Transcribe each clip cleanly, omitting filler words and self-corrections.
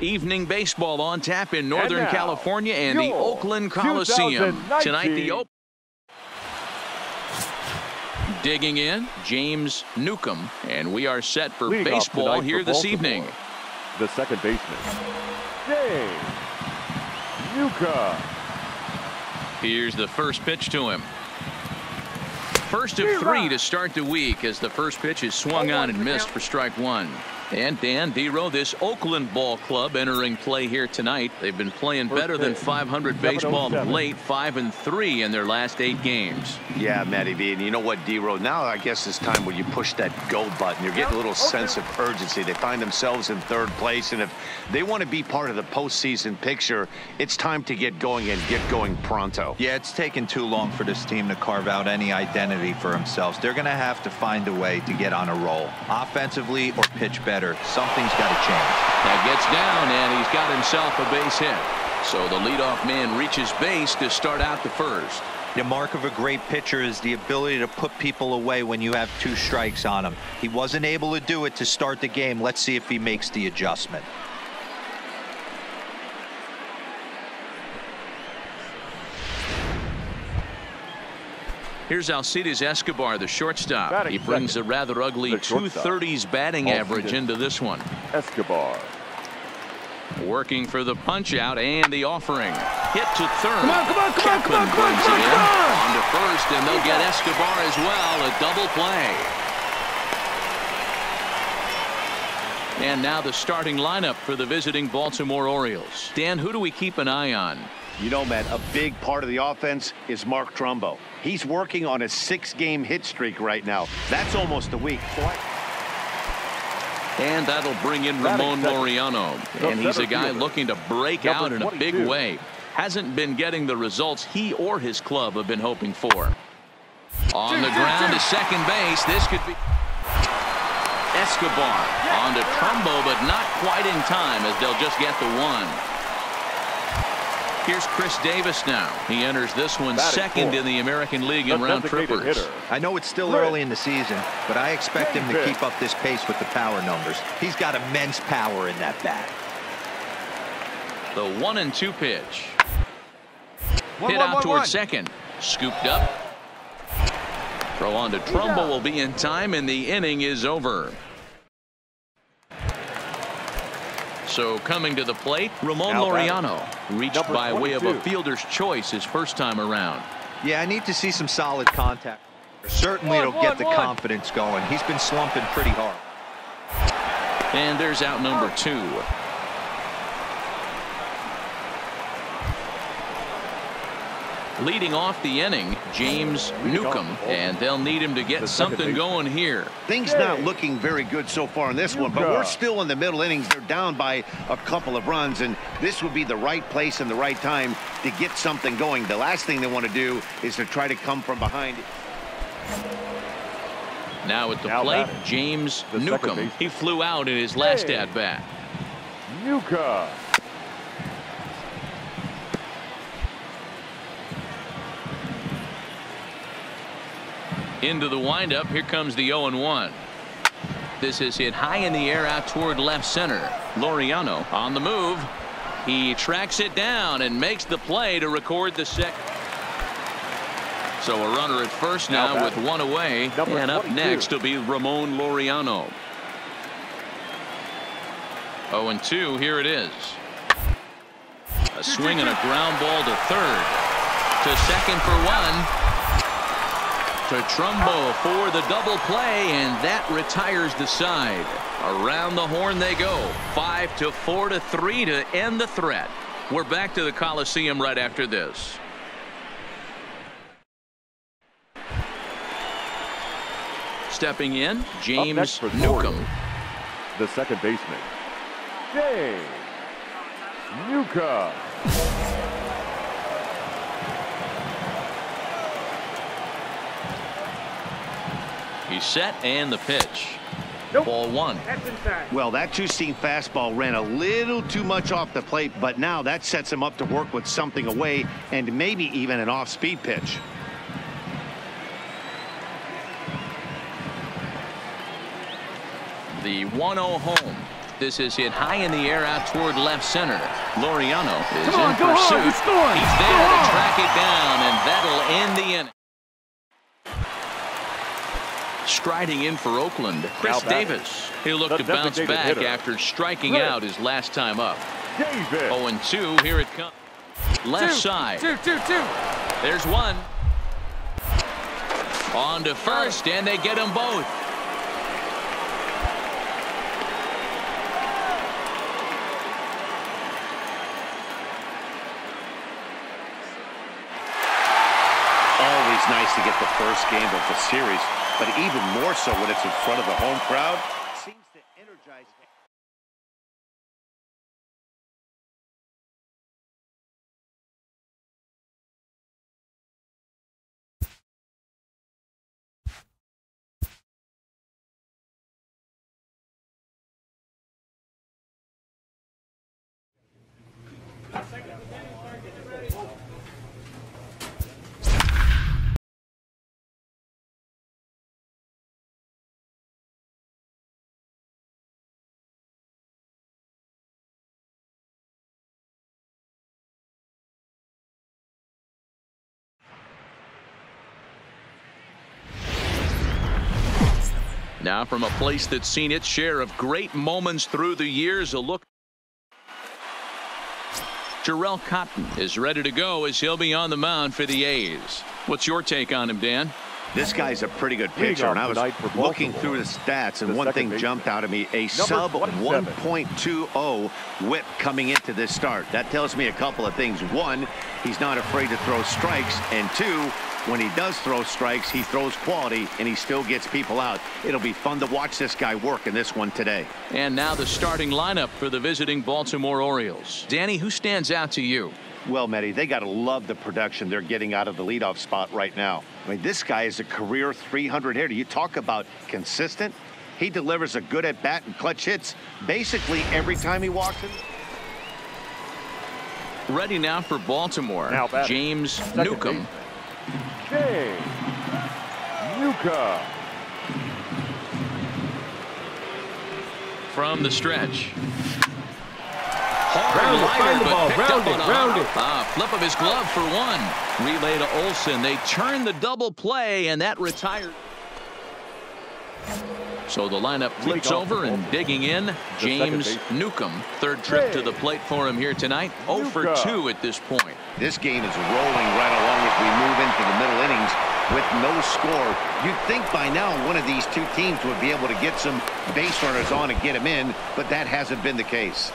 Evening baseball on tap in Northern California and the Oakland Coliseum. Tonight, the Open. Digging in, James Newcomb, and we are set for baseball here this evening. The second baseman, James Newcomb. Here's the first pitch to him. First of three to start the week as the first pitch is swung on and missed for strike one. And Dan Dero, this Oakland ball club entering play here tonight. They've been playing better than 500 baseball of late, 5-3 in their last 8 games. Yeah, Matty B. And you know what, Dero? Now I guess it's time where you push that go button. You're getting a little sense of urgency. They find themselves in third place, and if they want to be part of the postseason picture, it's time to get going and get going pronto. Yeah, it's taken too long for this team to carve out any identity for themselves. They're going to have to find a way to get on a roll, offensively or pitch better. Something's got to change. That gets down, and he's got himself a base hit. So the leadoff man reaches base to start out the first. The mark of a great pitcher is the ability to put people away when you have 2 strikes on him. He wasn't able to do it to start the game. Let's see if he makes the adjustment. Here's Alcides Escobar, the shortstop. He brings a rather ugly 230s batting average into this one. Escobar. Working for the punch out and the offering. Hit to third. Come on, Kepman brings it in. On to first, and they'll get Escobar as well. A double play. And now the starting lineup for the visiting Baltimore Orioles. Dan, who do we keep an eye on? You know, Matt, a big part of the offense is Mark Trumbo. He's working on a 6-game hit streak right now. That's almost a week. And that'll bring in Ramon Laureano. And he's a guy looking to break out in a big way. Hasn't been getting the results he or his club have been hoping for. On the ground to second base. This could be Escobar. On to Trumbo, but not quite in time as they'll just get the one. Here's Chris Davis now. He enters this one second in the American League in round trippers. I know it's still early in the season, but I expect him to keep up this pace with the power numbers. He's got immense power in that bat. The 1-2 pitch. Hit out towards second. Scooped up. Throw on to Trumbo will be in time, and the inning is over. So coming to the plate, Ramon Laureano reached by way of a fielder's choice his first time around. Yeah, I need to see some solid contact. Certainly it'll get the confidence going. He's been slumping pretty hard. And there's out number 2. Leading off the inning, James Newcomb, and they'll need him to get something going here. Things not looking very good so far in this one, but we're still in the middle innings. They're down by a couple of runs, and this would be the right place and the right time to get something going. The last thing they want to do is to try to come from behind. Now at the plate, James Newcomb. He flew out in his last at-bat. Newcomb. Into the windup. Here comes the 0-1. This is hit high in the air out toward left center. Laureano on the move. He tracks it down and makes the play to record the second. So a runner at first now with one away. And up next will be Ramon Laureano. 0-2. Here it is. A swing and a ground ball to third. To second for one. To Trumbo for the double play, and that retires the side. Around the horn they go. 5-4-3 to end the threat. We're back to the Coliseum right after this. Stepping in, James Newcomb. The second baseman, James Newcomb. He's set, and the pitch. Ball 1. Well, that two-seam fastball ran a little too much off the plate, but now that sets him up to work with something away and maybe even an off-speed pitch. The 1-0 home. This is hit high in the air out toward left center. Laureano is Come on, in go hard, pursuit. you're scoring. He's there to track it down, and that'll end the inning. Striding in for Oakland, Chris Davis. He'll look to bounce back after striking out his last time up. 0-2, here it comes. Left side. Two. There's one. On to first, and they get them both. Always nice to get the first game of the series, but even more so when it's in front of the home crowd. Seems to energize. Now from a place that's seen its share of great moments through the years, a look. Jarrell Cotton is ready to go as he'll be on the mound for the A's. What's your take on him, Dan? This guy's a pretty good pitcher, and I was looking through the stats, and one thing jumped out at me, a sub 1.20 whip coming into this start. That tells me a couple of things. One, he's not afraid to throw strikes, and two, when he does throw strikes, he throws quality, and he still gets people out. It'll be fun to watch this guy work in this one today. And now the starting lineup for the visiting Baltimore Orioles. Danny, who stands out to you? Well, Mehdi, they got to love the production they're getting out of the leadoff spot right now. I mean, this guy is a career 300 hitter. You talk about consistent. He delivers a good at-bat and clutch hits basically every time he walks in. Ready now for Baltimore, James Newcomb. James Newcomb. From the stretch. Hard liner, but picked up on a flip of his glove for one. Relay to Olsen. They turn the double play, and that retired. So the lineup flips over, and digging in, James Newcomb. Third trip to the plate for him here tonight. 0 for 2 at this point. This game is rolling right along as we move into the middle innings with no score. You'd think by now one of these two teams would be able to get some base runners on and get them in, but that hasn't been the case.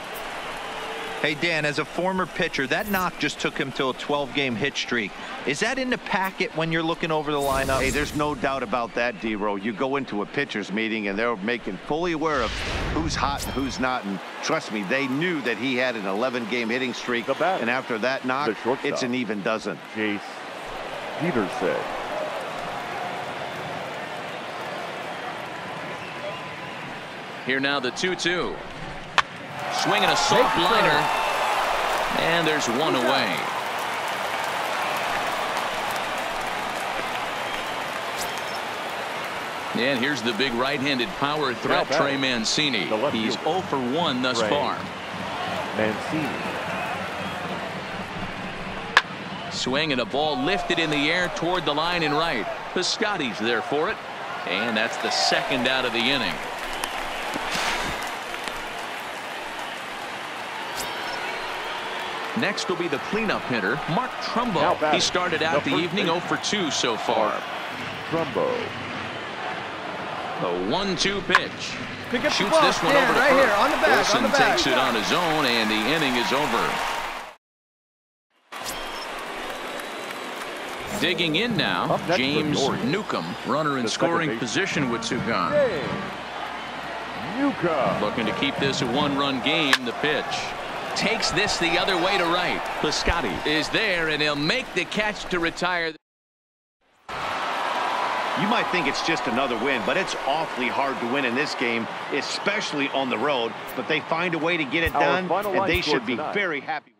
Hey, Dan, as a former pitcher, that knock just took him to a 12-game hit streak. Is that in the packet when you're looking over the lineup? Hey, there's no doubt about that, D-Row. You go into a pitcher's meeting, and they're making fully aware of who's hot and who's not. And trust me, they knew that he had an 11-game hitting streak. And after that knock, it's an even dozen. Jace Peterson. Here now the 2-2. Swinging a soft liner, and there's one away. And here's the big right-handed power threat, Trey Mancini. He's 0 for 1 thus far. Mancini. Swing and a ball lifted in the air toward the line and right. Piscotty's there for it, and that's the second out of the inning. Next will be the cleanup hitter, Mark Trumbo. He started out the evening 0 for 2 so far. Trumbo. The 1-2 pitch. Shoots this one over to right first. here, on the back, Olsen takes it on his own, and the inning is over. Digging in now, James Newcomb, runner in scoring position with 2 gone. Newcomb. Looking to keep this a 1-run game. The pitch. Takes this the other way to right. Piscotty is there, and he'll make the catch to retire. You might think it's just another win, but it's awfully hard to win in this game, especially on the road. But they find a way to get it done, and they should be very happy.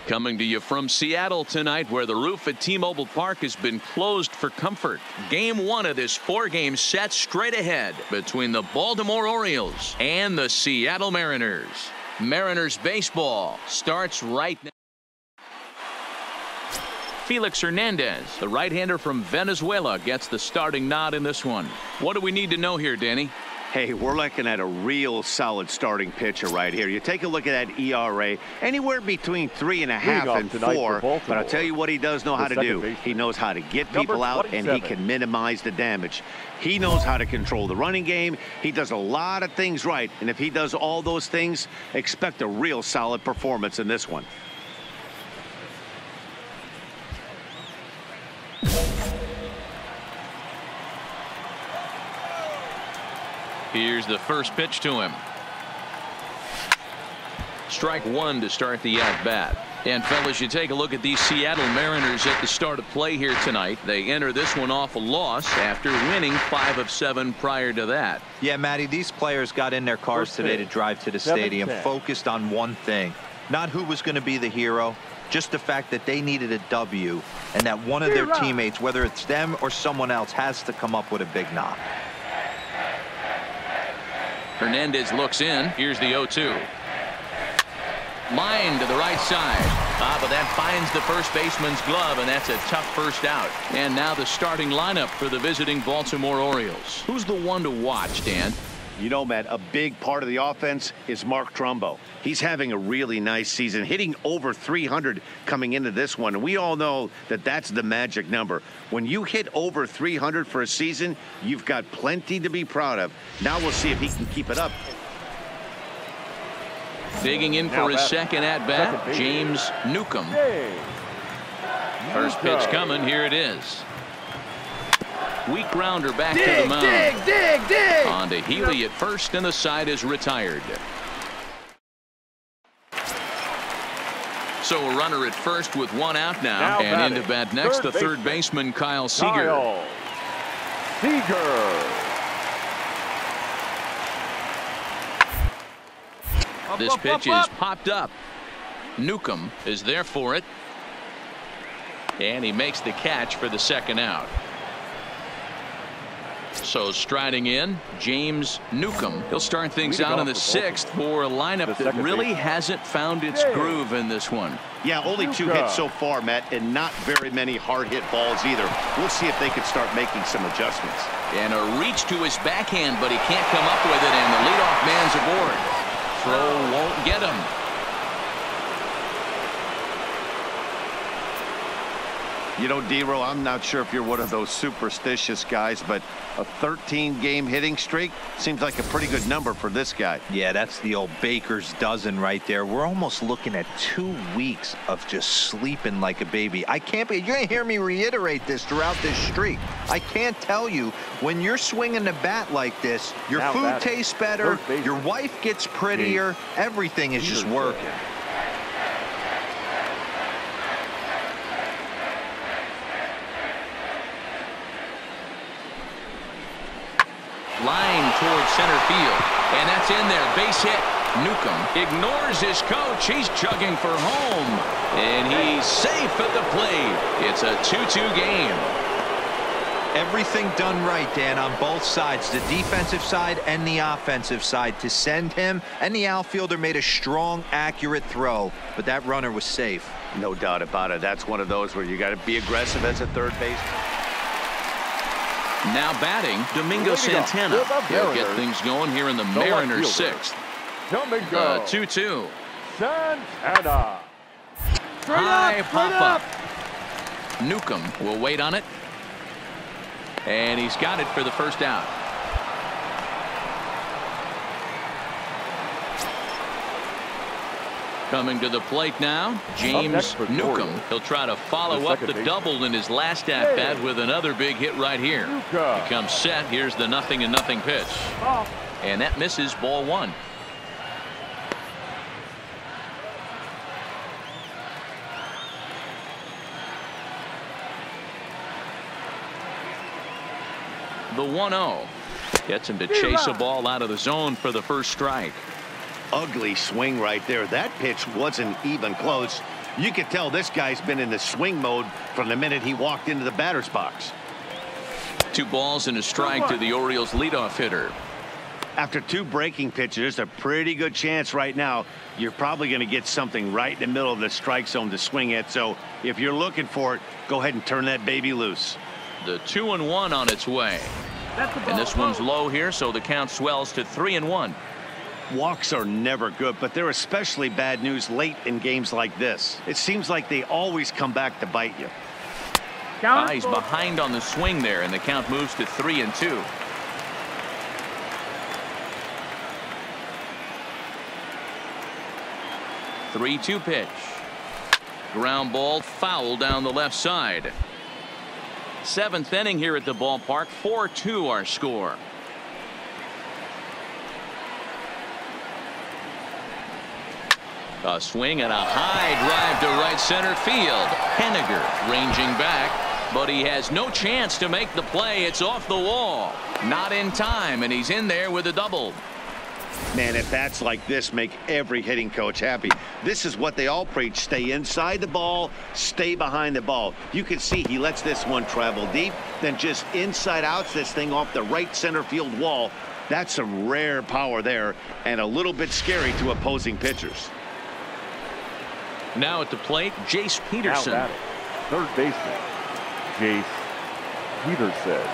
Coming to you from Seattle tonight, where the roof at T-Mobile Park has been closed for comfort. Game 1 of this 4-game set straight ahead between the Baltimore Orioles and the Seattle Mariners. Mariners baseball starts right now. Felix Hernandez, the right-hander from Venezuela, gets the starting nod in this one. What do we need to know here, Danny? Hey, we're looking at a real solid starting pitcher right here. You take a look at that ERA, anywhere between 3.5 and 4. But I'll tell you what he does know how to do. He knows how to get people out, and he can minimize the damage. He knows how to control the running game. He does a lot of things right. And if he does all those things, expect a real solid performance in this one. Here's the first pitch to him. Strike one to start the at-bat. And fellas, you take a look at these Seattle Mariners at the start of play here tonight. They enter this one off a loss after winning 5 of 7 prior to that. Yeah, Matty, these players got in their cars today to drive to the stadium focused on one thing. Not who was going to be the hero, just the fact that they needed a W, and that one of their teammates, whether it's them or someone else, has to come up with a big knock. Hernandez looks in. Here's the 0-2. Line to the right side. But that finds the first baseman's glove, and that's a tough first out. And now the starting lineup for the visiting Baltimore Orioles. Who's the one to watch, Dan? You know, Matt, a big part of the offense is Mark Trumbo. He's having a really nice season, hitting over 300 coming into this one. And we all know that that's the magic number. When you hit over 300 for a season, you've got plenty to be proud of. Now we'll see if he can keep it up. Digging in for his second at-bat, James Newcomb. First pitch coming. Here it is. Weak grounder back to the mound. Dig. On to Healy at first, and the side is retired. So a runner at first with one out now and into bat next, the third baseman, Kyle Seager. This pitch is popped up. Newcomb is there for it. And he makes the catch for the second out. So striding in, James Newcomb. He'll start things out in the sixth for a lineup that really hasn't found its groove in this one. Yeah, only 2 hits so far, Matt, and not very many hard hit balls either. We'll see if they can start making some adjustments. And a reach to his backhand, but he can't come up with it, and the leadoff man's aboard. Throw won't get him. You know, D-Row, I'm not sure if you're one of those superstitious guys, but a 13-game hitting streak seems like a pretty good number for this guy. Yeah, that's the old baker's dozen right there. We're almost looking at 2 weeks of just sleeping like a baby. I can't be. You're going to hear me reiterate this throughout this streak. I can't tell you, when you're swinging the bat like this, your food tastes better, your wife gets prettier, everything is just working. Line towards center field, and that's in there. Base hit. Newcomb ignores his coach. He's chugging for home, and he's safe at the plate. It's a 2-2 game. Everything done right, Dan, on both sides, the defensive side and the offensive side, to send him, and the outfielder made a strong, accurate throw, but that runner was safe. No doubt about it. That's one of those where you got to be aggressive as a third baseman. Now batting, Domingo Santana. He'll get things going here in the Mariners' sixth. 2-2. Santana. High pop-up. Newcomb will wait on it. And he's got it for the first out. Coming to the plate now, James Newcomb. He'll try to follow up the double in his last at-bat with another big hit right here. He comes set. Here's the 0-0 pitch. And that misses, ball one. The 1-0 gets him to chase a ball out of the zone for the first strike. Ugly swing right there. That pitch wasn't even close. You could tell this guy's been in the swing mode from the minute he walked into the batter's box. 2 balls and a strike to the Orioles leadoff hitter. After 2 breaking pitches, a pretty good chance right now you're probably going to get something right in the middle of the strike zone to swing at. So if you're looking for it, go ahead and turn that baby loose. The 2-1 on its way. And this one's low here, so the count swells to 3-1. Walks are never good, but they're especially bad news late in games like this. It seems like they always come back to bite you. He's behind on the swing there, and the count moves to 3-2. The 3-2 pitch. Ground ball foul down the left side. 7th inning here at the ballpark. 4-2 our score. A swing and a high drive to right center field. Henniger ranging back, but he has no chance to make the play. It's off the wall. Not in time, and he's in there with a double. Man, at bats like this make every hitting coach happy. This is what they all preach. Stay inside the ball, stay behind the ball. You can see he lets this one travel deep, then just inside outs this thing off the right center field wall. That's some rare power there, and a little bit scary to opposing pitchers. Now at the plate, Jace Peterson. Now batting, third baseman, Jace Peterson.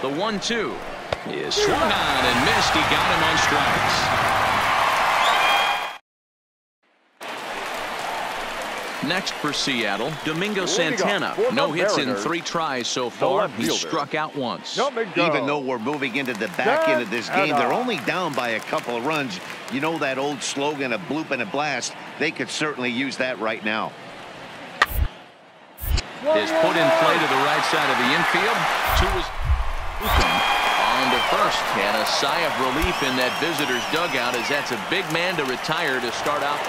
The 1-2 is swung on and missed. He got him on strikes. Next for Seattle, Domingo Santana. No hits in 3 tries so far. He struck out once. Even though we're moving into the back end of this game, they're only down by a couple of runs. You know that old slogan, a bloop and a blast. They could certainly use that right now. Is put in play to the right side of the infield. On to first, and a sigh of relief in that visitor's dugout, as that's a big man to retire to start out.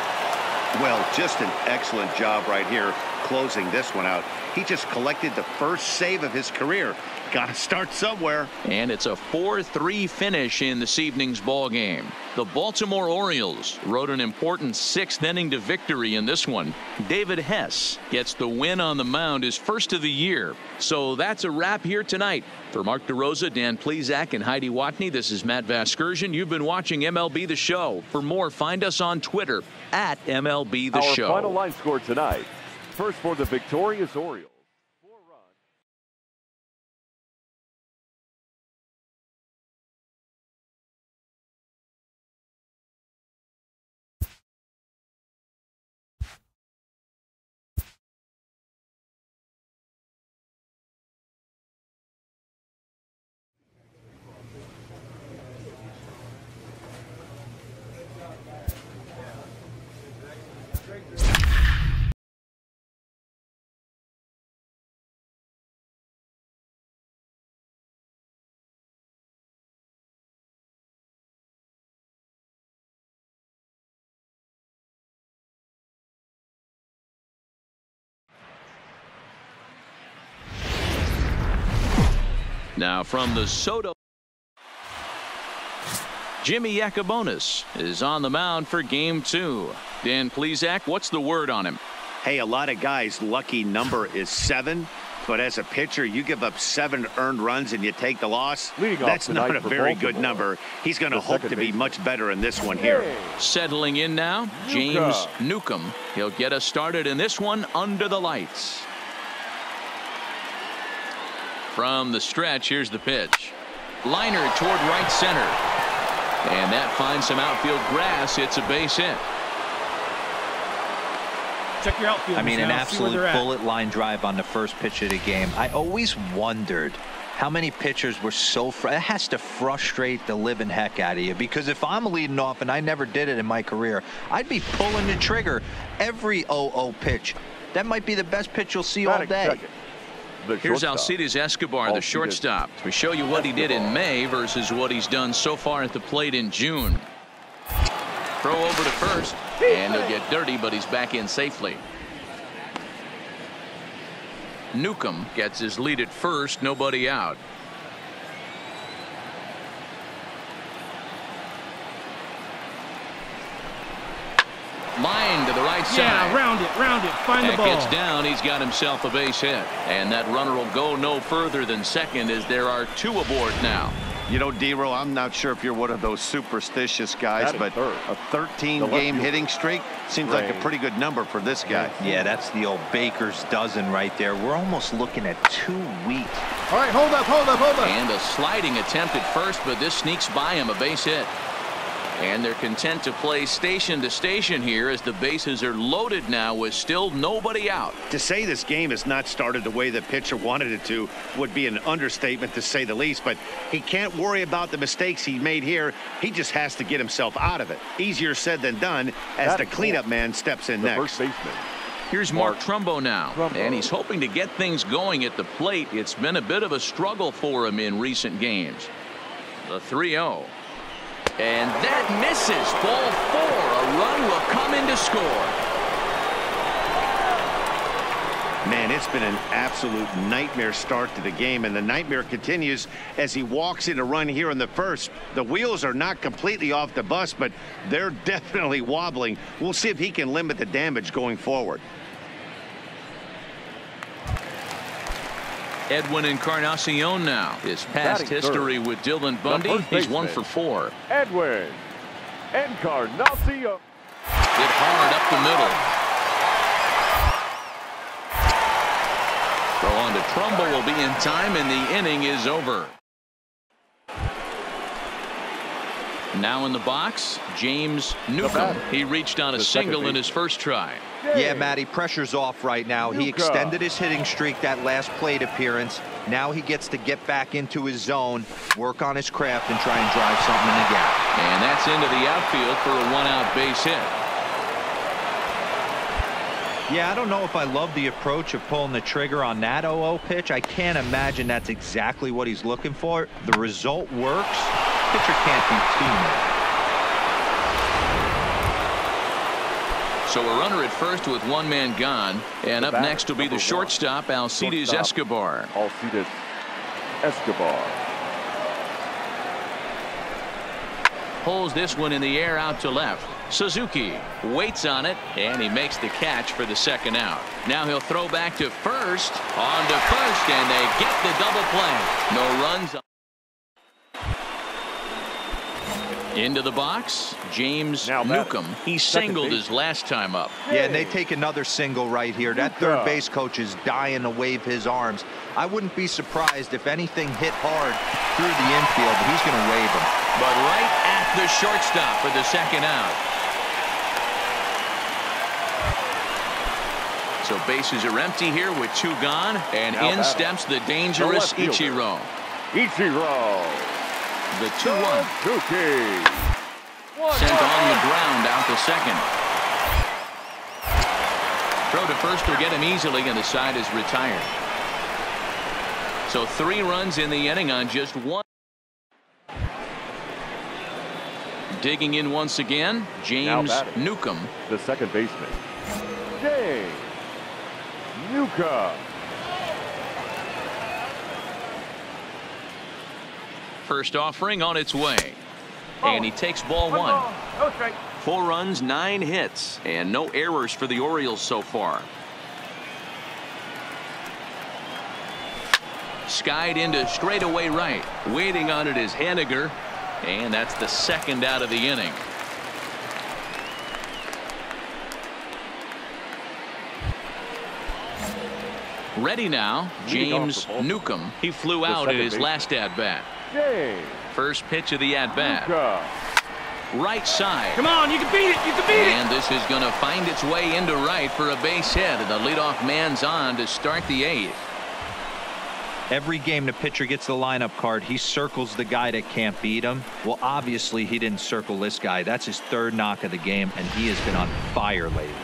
Well, just an excellent job right here closing this one out. He just collected the first save of his career. Got to start somewhere. And it's a 4-3 finish in this evening's ball game. The Baltimore Orioles rode an important 6th inning to victory in this one. David Hess gets the win on the mound, his first of the year. So that's a wrap here tonight. For Mark DeRosa, Dan Plesac, and Heidi Watney, this is Matt Vasgersian. You've been watching MLB The Show. For more, find us on Twitter at MLB The Show. Our final line score tonight. First for the victorious Orioles. Now from the Soto, Jimmy Yacobonis is on the mound for game 2. Dan Plesac, what's the word on him? Hey, a lot of guys' lucky number is 7. But as a pitcher, you give up 7 earned runs and you take the loss. That's not a very good number. He's going to hope to be much better in this one here. Settling in now, James Newcomb. He'll get us started in this one under the lights. From the stretch, here's the pitch. Liner toward right center. And that finds some outfield grass. It's a base hit. Check your outfield. I mean, an absolute bullet line drive on the first pitch of the game. I always wondered how many pitchers were so it has to frustrate the living heck out of you, because if I'm leading off, and I never did it in my career, I'd be pulling the trigger every 0-0 pitch. That might be the best pitch you'll see all day. Here's Alcides Escobar, the shortstop. We show you what he did in May versus what he's done so far at the plate in June. Throw over to first, and he'll get dirty, but he's back in safely. Newcomb gets his lead at first, nobody out. Line to the right side. Yeah, round it, find the ball. That gets down, he's got himself a base hit. And that runner will go no further than second, as there are 2 aboard now. You know, D-Row, I'm not sure if you're one of those superstitious guys, but a 13-game hitting streak seems like a pretty good number for this guy. Yeah, that's the old baker's dozen right there. We're almost looking at 2 weeks. All right, hold up. And a sliding attempt at first, but this sneaks by him, a base hit. And they're content to play station to station here as the bases are loaded now with still nobody out. To say this game has not started the way the pitcher wanted it to would be an understatement, to say the least, but he can't worry about the mistakes he made here. He just has to get himself out of it. Easier said than done as the cleanup man steps in next. First baseman. Here's Mark Trumbo now, and he's hoping to get things going at the plate. It's been a bit of a struggle for him in recent games. The 3-0. And that misses. Ball 4. A run will come in to score. Man, it's been an absolute nightmare start to the game, and the nightmare continues as he walks in a run here in the first. The wheels are not completely off the bus, but they're definitely wobbling. We'll see if he can limit the damage going forward. Edwin Encarnacion now. His past history with Dylan Bundy, he's 1 for 4. Edwin Encarnacion. Hit hard up the middle. Throw on to Trumbo will be in time, and the inning is over. Now in the box, James Newcomb. He reached on a single in his first try. Yeah, Matty, pressure's off right now. He extended his hitting streak that last plate appearance. Now he gets to get back into his zone, work on his craft, and try and drive something in the gap. And that's into the outfield for a one-out base hit. Yeah, I don't know if I love the approach of pulling the trigger on that 0-0 pitch. I can't imagine that's exactly what he's looking for. The result works. Pitcher can't be too mad. So a runner at first with one man gone, and up next will be the shortstop, Alcides Escobar. Alcides Escobar. Pulls this one in the air out to left. Suzuki waits on it, and he makes the catch for the second out. Now he'll throw back to first, on to first, and they get the double play. No runs. Into the box, James Newcomb. He singled his last time up. Yeah, and they take another single right here. That third base coach is dying to wave his arms. I wouldn't be surprised if anything hit hard through the infield, but he's going to wave them. But right at the shortstop for the second out. So bases are empty here with two gone, and in steps the dangerous Ichiro. The 2-1. Sent on the ground out to second. Throw to first will get him easily, and the side is retired. So 3 runs in the inning on just one. Digging in once again, James Newcomb. The second baseman, James Newcomb. First offering on its way. And he takes ball 1. 4 runs, 9 hits, and no errors for the Orioles so far. Skied into straightaway right. Waiting on it is Haniger, and that's the second out of the inning. Ready now, James Newcomb. He flew out at his last at-bat. First pitch of the at-bat. Right side. Come on, you can beat it. You can beat it. And this is going to find its way into right for a base hit. And the leadoff man's on to start the 8th. Every game the pitcher gets the lineup card, he circles the guy that can't beat him. Well, obviously he didn't circle this guy. That's his 3rd knock of the game, and he has been on fire lately.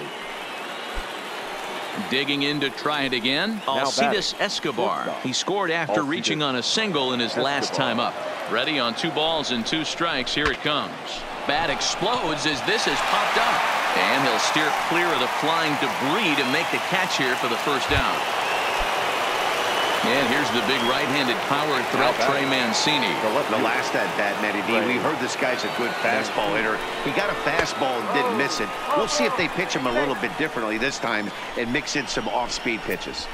Digging in to try it again, Alcides Escobar. He scored after reaching on a single in his last time up. Ready on 2 balls and 2 strikes. Here it comes. Bat explodes as this has popped up. And he'll steer clear of the flying debris to make the catch here for the first down. And here's the big right-handed power threat, Trey Mancini. The last at-bat, Matty D, we heard this guy's a good fastball hitter. He got a fastball and didn't miss it. We'll see if they pitch him a little bit differently this time and mix in some off-speed pitches.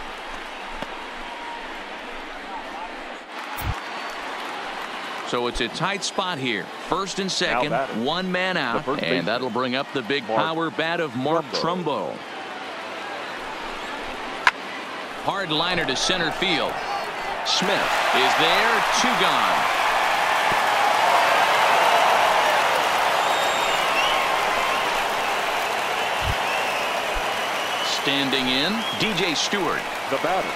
So it's a tight spot here. First and second, 1 man out, and that'll bring up the big power bat of Mark Trumbo. Hard liner to center field. Smith is there, 2 gone. Standing in, DJ Stewart. The batter,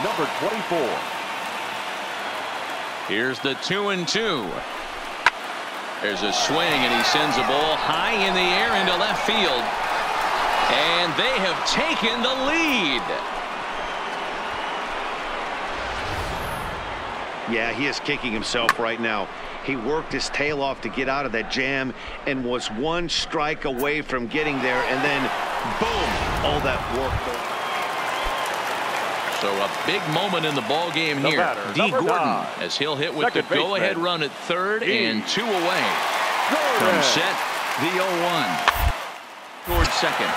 number 24. Here's the 2-2. There's a swing, and he sends a ball high in the air into left field. And they have taken the lead. Yeah, he is kicking himself right now. He worked his tail off to get out of that jam and was 1 strike away from getting there, and then boom, all that work. So a big moment in the ball game here. D. Gordon, as he'll hit with the go-ahead run at 3rd and 2 away. From set, the 0-1 towards second.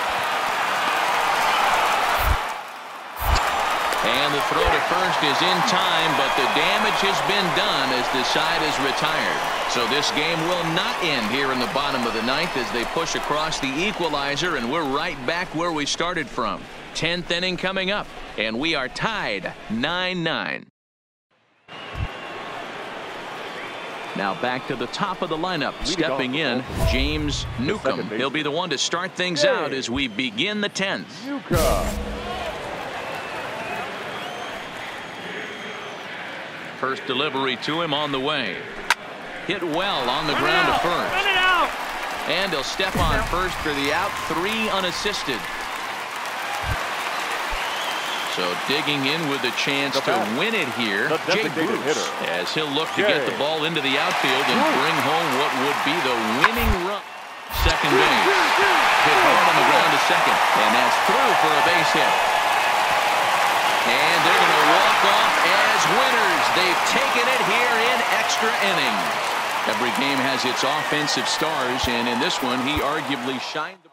And the throw to first is in time, but the damage damage has been done as the side is retired. So this game will not end here in the bottom of the ninth as they push across the equalizer, and we're right back where we started from. 10th inning coming up, and we are tied 9-9. Now back to the top of the lineup. Stepping in, James Newcomb. He'll be the one to start things out as we begin the 10th. First delivery to him on the way. Hit well on the ground to first. And he'll step on first for the out. 3 unassisted. So digging in with a chance to win it here, Jay Bruce, as he'll look to get the ball into the outfield and bring home what would be the winning run. Second base. Hit hard on the ground to second, and that's through for a base hit. And they're going to walk off as winners. They've taken it here in extra innings. Every game has its offensive stars, and in this one, he arguably shined the